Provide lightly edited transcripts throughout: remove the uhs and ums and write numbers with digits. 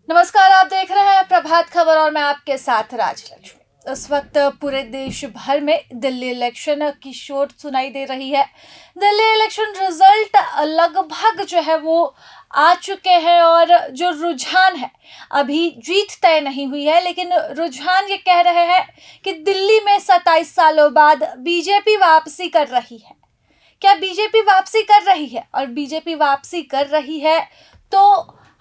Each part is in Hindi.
नमस्कार, आप देख रहे हैं प्रभात खबर और मैं आपके साथ राजलक्ष्मी। इस वक्त पूरे देश भर में दिल्ली इलेक्शन की शोर सुनाई दे रही है। दिल्ली इलेक्शन रिजल्ट लगभग जो है वो आ चुके हैं और जो रुझान है अभी जीत तय नहीं हुई है, लेकिन रुझान ये कह रहे हैं कि दिल्ली में 27 सालों बाद बीजेपी वापसी कर रही है। क्या बीजेपी वापसी कर रही है? और बीजेपी वापसी कर रही है तो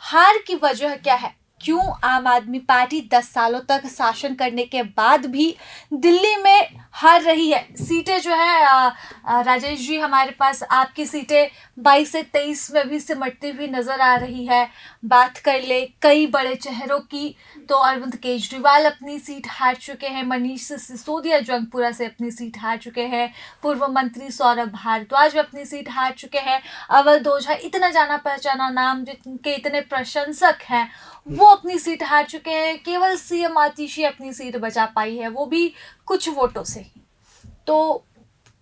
हार की वजह क्या है? क्यों आम आदमी पार्टी 10 सालों तक शासन करने के बाद भी दिल्ली में हार रही है? सीटें जो है राजेश जी, हमारे पास आपकी सीटें 22 से 23 में भी सिमटती हुई नजर आ रही है। बात कर ले कई बड़े चेहरों की, तो अरविंद केजरीवाल अपनी सीट हार चुके हैं, मनीष सिसोदिया जंगपुरा से अपनी सीट हार चुके हैं, पूर्व मंत्री सौरभ भारद्वाज भी अपनी सीट हार चुके हैं, अवध ओझा इतना जाना पहचाना नाम जिनके इतने प्रशंसक हैं वो अपनी सीट हार चुके हैं। केवल सीएम आतिशी अपनी सीट बचा पाई है, वो भी कुछ वोटों से ही। तो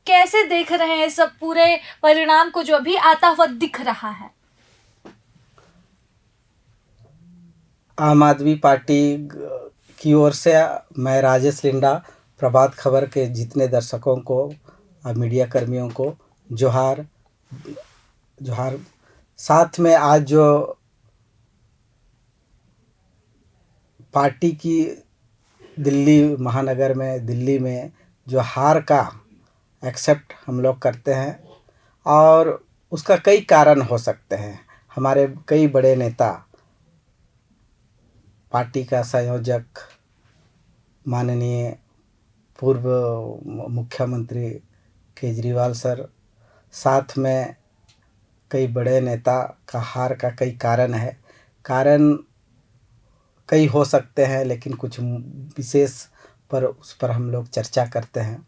कैसे देख रहे हैं सब पूरे परिणाम को जो अभी आता हुआ दिख रहा है? आम आदमी पार्टी की ओर से मैं राजेश लिंडा प्रभात खबर के जितने दर्शकों को और मीडिया कर्मियों को जोहार जोहार। साथ में आज जो पार्टी की दिल्ली महानगर में दिल्ली में जो हार का एक्सेप्ट हम लोग करते हैं, और उसका कई कारण हो सकते हैं। हमारे कई बड़े नेता, पार्टी का संयोजक माननीय पूर्व मुख्यमंत्री केजरीवाल सर, साथ में कई बड़े नेता का हार का कई कारण है। कारण कई हो सकते हैं, लेकिन कुछ विशेष पर उस पर हम लोग चर्चा करते हैं,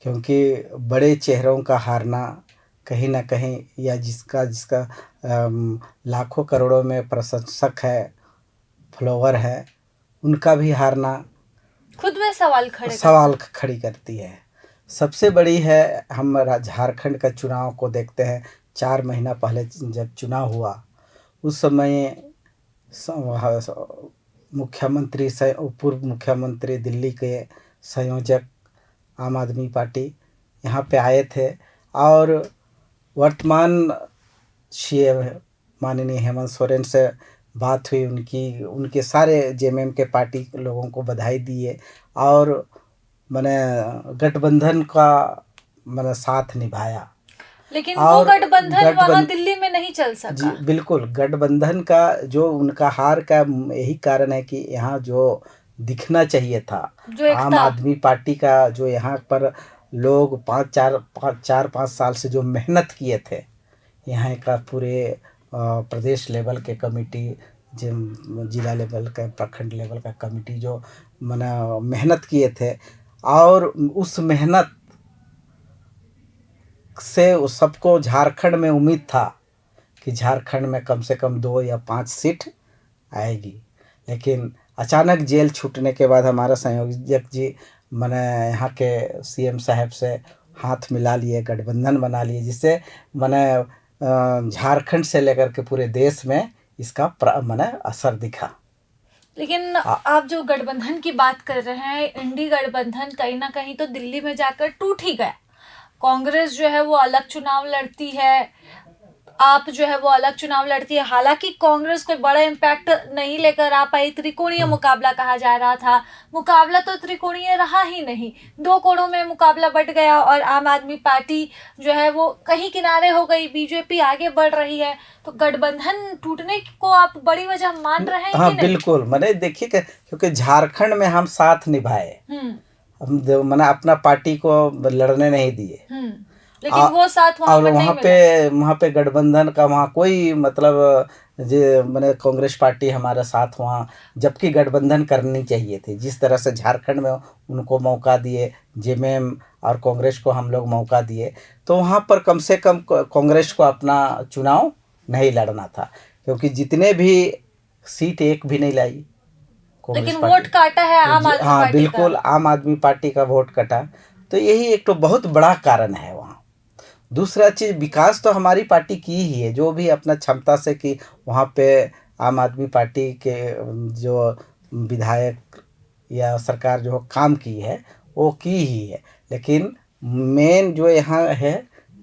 क्योंकि बड़े चेहरों का हारना कहीं ना कहीं, या जिसका जिसका लाखों करोड़ों में प्रशंसक है, फॉलोवर है, उनका भी हारना खुद में सवाल खड़ी करती है। सबसे बड़ी है, हम झारखंड का चुनाव को देखते हैं। 4 महीना पहले जब चुनाव हुआ, उस समय मुख्यमंत्री से पूर्व मुख्यमंत्री दिल्ली के संयोजक आम आदमी पार्टी यहाँ पे आए थे, और वर्तमान सीएम माननीय हेमंत सोरेन से बात हुई उनकी, उनके सारे जेएमएम के पार्टी लोगों को बधाई दिए, और मैंने गठबंधन का मैंने साथ निभाया। लेकिन वो गठबंधन वहां दिल्ली में नहीं चल जी सका। बिल्कुल, गठबंधन का जो उनका हार का यही कारण है कि यहाँ जो दिखना चाहिए था, जो आम आदमी पार्टी का, जो यहाँ पर लोग 4-5 साल से जो मेहनत किए थे, यहाँ का पूरे प्रदेश लेवल के कमेटी, जिला लेवल का, प्रखंड लेवल का कमेटी जो मना मेहनत किए थे, और उस मेहनत से उस सबको झारखंड में उम्मीद था कि झारखंड में कम से कम 2 या 5 सीट आएगी। लेकिन अचानक जेल छूटने के बाद हमारा संयोजक जी मैंने यहाँ के सीएम साहब से हाथ मिला लिए, गठबंधन बना लिए, जिससे मैंने झारखंड से लेकर के पूरे देश में इसका मैंने असर दिखा। लेकिन आप जो गठबंधन की बात कर रहे हैं, इंडी गठबंधन कहीं ना कहीं तो दिल्ली में जाकर टूट ही गया। कांग्रेस जो है वो अलग चुनाव लड़ती है, आप जो है वो अलग चुनाव लड़ती है। हालांकि कांग्रेस कोई बड़ा इम्पैक्ट नहीं लेकर आ पाई। त्रिकोणीय मुकाबला कहा जा रहा था, मुकाबला तो त्रिकोणीय रहा ही नहीं, 2 कोणों में मुकाबला बढ़ गया और आम आदमी पार्टी जो है वो कहीं किनारे हो गई, बीजेपी आगे बढ़ रही है। तो गठबंधन टूटने को आप बड़ी वजह मान रहे हैं? हाँ बिल्कुल, मैंने देखिए क्योंकि झारखंड में हम साथ निभाए, हम मैंने अपना पार्टी को लड़ने नहीं दिए, लेकिन वो साथ और वहाँ पे गठबंधन का वहाँ कोई मतलब जो मैंने कांग्रेस पार्टी हमारा साथ वहाँ, जबकि गठबंधन करनी चाहिए थी। जिस तरह से झारखंड में उनको मौका दिए, जेएमएम और कांग्रेस को हम लोग मौका दिए, तो वहाँ पर कम से कम कांग्रेस को अपना चुनाव नहीं लड़ना था, क्योंकि जितने भी सीट एक भी नहीं लाई, लेकिन वोट काटा है आम आदमी हाँ पार्टी बिल्कुल, आम आदमी पार्टी का वोट कटा। तो यही एक तो बहुत बड़ा कारण है वहाँ। दूसरा चीज़, विकास तो हमारी पार्टी की ही है, जो भी अपना क्षमता से कि वहाँ पे आम आदमी पार्टी के जो विधायक या सरकार जो काम की है वो की ही है, लेकिन मेन जो यहाँ है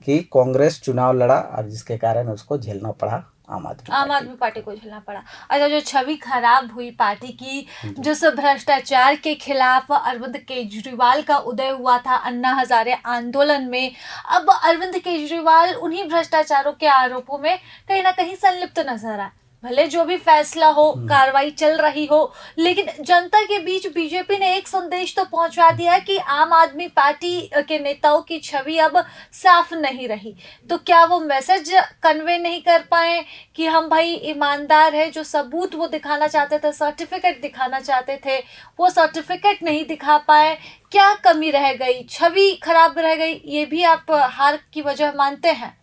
कि कांग्रेस चुनाव लड़ा और जिसके कारण उसको झेलना पड़ा आम आदमी पार्टी को झेलना पड़ा। अच्छा, जो छवि खराब हुई पार्टी की, जिस भ्रष्टाचार के खिलाफ अरविंद केजरीवाल का उदय हुआ था अन्ना हजारे आंदोलन में, अब अरविंद केजरीवाल उन्हीं भ्रष्टाचारों के आरोपों में कहीं ना कहीं संलिप्त नजर आए। भले जो भी फैसला हो, कार्रवाई चल रही हो, लेकिन जनता के बीच बीजेपी ने एक संदेश तो पहुंचा दिया कि आम आदमी पार्टी के नेताओं की छवि अब साफ नहीं रही। तो क्या वो मैसेज कन्वे नहीं कर पाए कि हम भाई ईमानदार है? जो सबूत वो दिखाना चाहते थे, सर्टिफिकेट दिखाना चाहते थे, वो सर्टिफिकेट नहीं दिखा पाए। क्या कमी रह गई? छवि खराब रह गई, ये भी आप हार की वजह मानते हैं?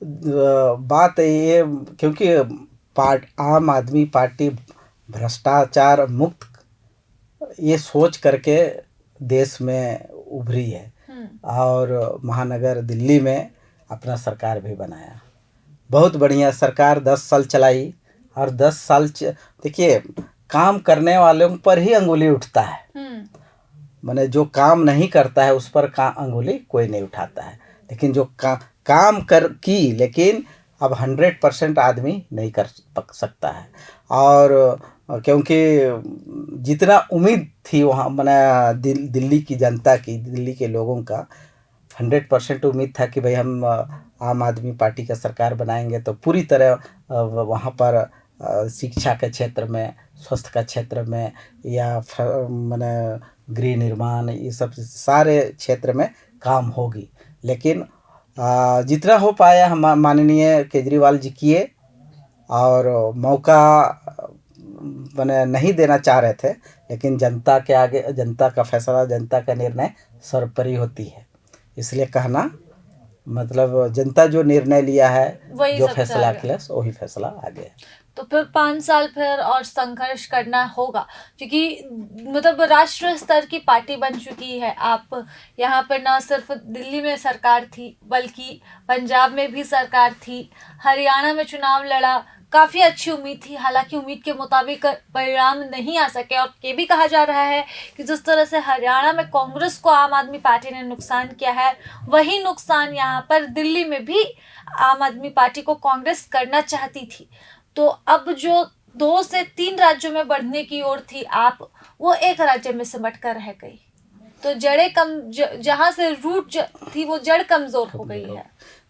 बात ये, क्योंकि आम आदमी पार्टी भ्रष्टाचार मुक्त ये सोच करके देश में उभरी है और महानगर दिल्ली में अपना सरकार भी बनाया। बहुत बढ़िया सरकार 10 साल चलाई और 10 साल देखिए, काम करने वालों पर ही अंगुली उठता है। माने जो काम नहीं करता है उस पर अंगुली कोई नहीं उठाता है, लेकिन जो काम की लेकिन अब 100% आदमी नहीं कर सकता है। और क्योंकि जितना उम्मीद थी वहाँ मैंने दिल्ली की जनता की, दिल्ली के लोगों का 100% उम्मीद था कि भाई हम आम आदमी पार्टी का सरकार बनाएंगे तो पूरी तरह वहाँ पर शिक्षा के क्षेत्र में, स्वास्थ्य का क्षेत्र में या मैंने गृह निर्माण, ये सब सारे क्षेत्र में काम होगी। लेकिन जितना हो पाया हम माननीय केजरीवाल जी किए और मौका मैंने नहीं देना चाह रहे थे, लेकिन जनता के आगे जनता का फैसला, जनता का निर्णय सर्वोपरि होती है। इसलिए कहना मतलब जनता जो निर्णय लिया है, जो फैसला किया वही फैसला आगे। तो फिर 5 साल फिर और संघर्ष करना होगा, क्योंकि मतलब राष्ट्रीय स्तर की पार्टी बन चुकी है। आप यहाँ पर न सिर्फ दिल्ली में सरकार थी बल्कि पंजाब में भी सरकार थी, हरियाणा में चुनाव लड़ा, काफ़ी अच्छी उम्मीद थी। हालांकि उम्मीद के मुताबिक परिणाम नहीं आ सके और ये भी कहा जा रहा है कि जिस तरह से हरियाणा में कांग्रेस को आम आदमी पार्टी ने नुकसान किया है, वही नुकसान यहाँ पर दिल्ली में भी आम आदमी पार्टी को कांग्रेस करना चाहती थी। तो अब जो 2 से 3 राज्यों में बढ़ने की ओर थी आप, वो एक राज्य में सिमट कर रह गई। तो जहाँ से रूट थी वो जड़ कमजोर हो गई है।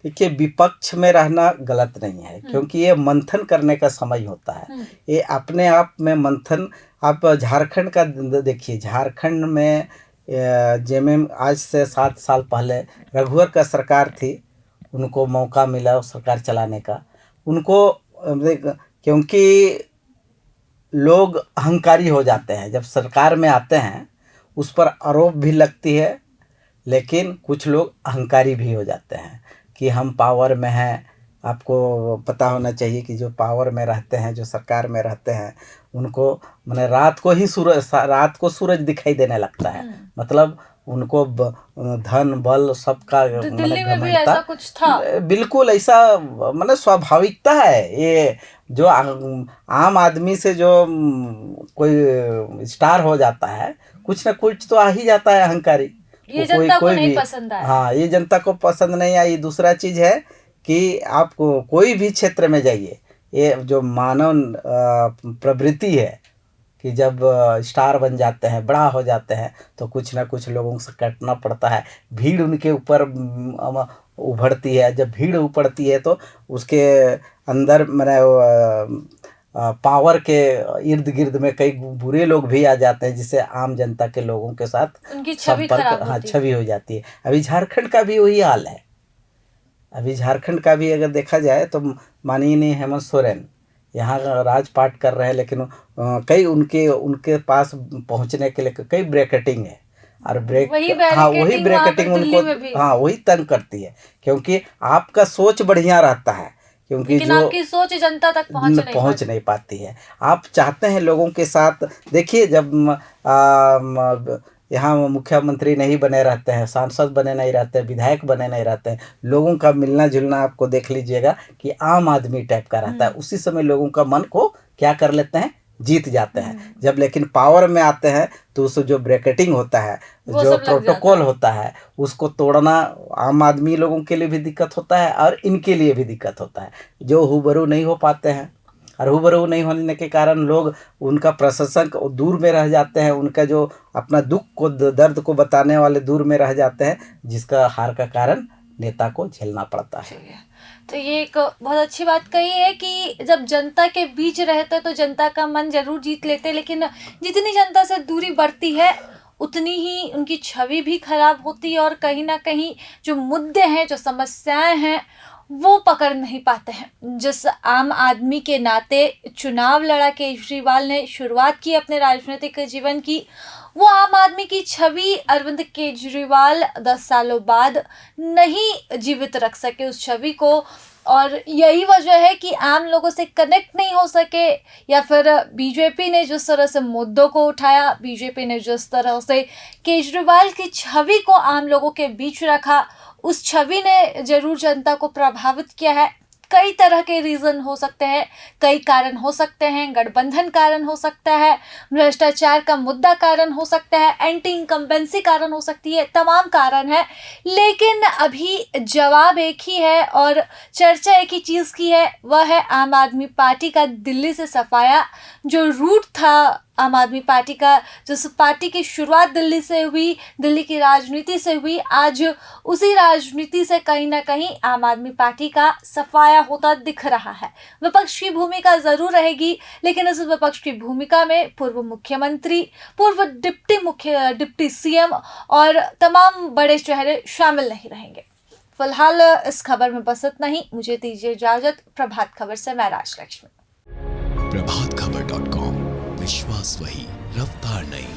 देखिए, विपक्ष में रहना गलत नहीं है, क्योंकि ये मंथन करने का समय होता है। ये अपने आप में मंथन। आप झारखंड का देखिए, झारखंड में जेएमएम आज से 7 साल पहले रघुवर का सरकार थी, उनको मौका मिला सरकार चलाने का। उनको क्योंकि लोग अहंकारी हो जाते हैं, जब सरकार में आते हैं उस पर आरोप भी लगती है, लेकिन कुछ लोग अहंकारी भी हो जाते हैं कि हम पावर में हैं। आपको पता होना चाहिए कि जो पावर में रहते हैं, जो सरकार में रहते हैं, उनको माने रात को सूरज दिखाई देने लगता है। मतलब उनको धन बल सबका दिल्ली में भी ऐसा कुछ था। बिल्कुल ऐसा मतलब स्वाभाविकता है। ये जो आम आदमी से जो कोई स्टार हो जाता है, कुछ ना कुछ तो आ ही जाता है अहंकारी। ये जनता को नहीं पसंद आया। हाँ, ये जनता को पसंद नहीं आई। दूसरा चीज़ है कि आपको कोई भी क्षेत्र में जाइए, ये जो मानव प्रवृत्ति है कि जब स्टार बन जाते हैं, बड़ा हो जाते हैं, तो कुछ ना कुछ लोगों से कटना पड़ता है। भीड़ उनके ऊपर उभरती है। जब भीड़ उभरती है तो उसके अंदर मैंने पावर के इर्द गिर्द में कई बुरे लोग भी आ जाते हैं, जिससे आम जनता के लोगों के साथ उनकी छवि खराब होती है। छवि हो जाती है। अभी झारखंड का भी वही हाल है। अभी झारखंड का भी अगर देखा जाए तो माननीय हेमंत सोरेन यहाँ राजपाट कर रहे हैं, लेकिन कई उनके पास पहुँचने के लिए कई ब्रैकेटिंग है। और वही ब्रैकेटिंग उनको वही तंग करती है, क्योंकि आपका सोच बढ़िया रहता है, क्योंकि जो आपकी सोच जनता तक पहुंच नहीं पाती है। आप चाहते हैं लोगों के साथ। देखिए, जब यहाँ मुख्यमंत्री नहीं बने रहते हैं, सांसद बने नहीं रहते हैं, विधायक बने नहीं रहते हैं, लोगों का मिलना जुलना आपको देख लीजिएगा कि आम आदमी टाइप का रहता है। उसी समय लोगों का मन को क्या कर लेते हैं, जीत जाते हैं। जब लेकिन पावर में आते हैं तो उस जो ब्रैकेटिंग होता है, वो जो सब लग जाता प्रोटोकॉल है। होता है, उसको तोड़ना आम आदमी लोगों के लिए भी दिक्कत होता है और इनके लिए भी दिक्कत होता है, जो हूबहू नहीं हो पाते हैं। और हूबहू नहीं होने के कारण लोग, उनका प्रशंसक दूर में रह जाते हैं, उनका जो अपना दुख को, दर्द को बताने वाले दूर में रह जाते हैं, जिसका हार का कारण नेता को झेलना पड़ता है। तो ये एक बहुत अच्छी बात कही है कि जब जनता के बीच रहते तो जनता का मन जरूर जीत लेते, लेकिन जितनी जनता से दूरी बढ़ती है उतनी ही उनकी छवि भी खराब होती है और कहीं ना कहीं जो मुद्दे हैं, जो समस्याएं हैं, वो पकड़ नहीं पाते हैं। जिस आम आदमी के नाते चुनाव लड़ा केजरीवाल ने, शुरुआत की अपने राजनीतिक जीवन की, वो आम आदमी की छवि अरविंद केजरीवाल 10 सालों बाद नहीं जीवित रख सके उस छवि को। और यही वजह है कि आम लोगों से कनेक्ट नहीं हो सके, या फिर बीजेपी ने जिस तरह से मुद्दों को उठाया, बीजेपी ने जिस तरह से केजरीवाल की छवि को आम लोगों के बीच रखा, उस छवि ने जरूर जनता को प्रभावित किया है। कई तरह के रीज़न हो सकते हैं, कई कारण हो सकते हैं। गठबंधन कारण हो सकता है, भ्रष्टाचार का मुद्दा कारण हो सकता है, एंटी इनकम्बेंसी कारण हो सकती है, तमाम कारण है। लेकिन अभी जवाब एक ही है और चर्चा एक ही चीज़ की है, वह है आम आदमी पार्टी का दिल्ली से सफाया। जो रूट था आम आदमी पार्टी का, जिस पार्टी की शुरुआत दिल्ली से हुई, दिल्ली की राजनीति से हुई, आज उसी राजनीति से कहीं ना कहीं आम आदमी पार्टी का सफाया होता दिख रहा है। विपक्ष की भूमिका जरूर रहेगी, लेकिन इस विपक्ष की भूमिका में पूर्व मुख्यमंत्री, पूर्व डिप्टी सीएम और तमाम बड़े चेहरे शामिल नहीं रहेंगे। फिलहाल इस खबर में बस इतना ही। मुझे दीजिए इजाजत। प्रभात खबर से मैं राजलक्ष्मी। प्रभातखबर.com, विश्वास वही, रफ्तार नहीं।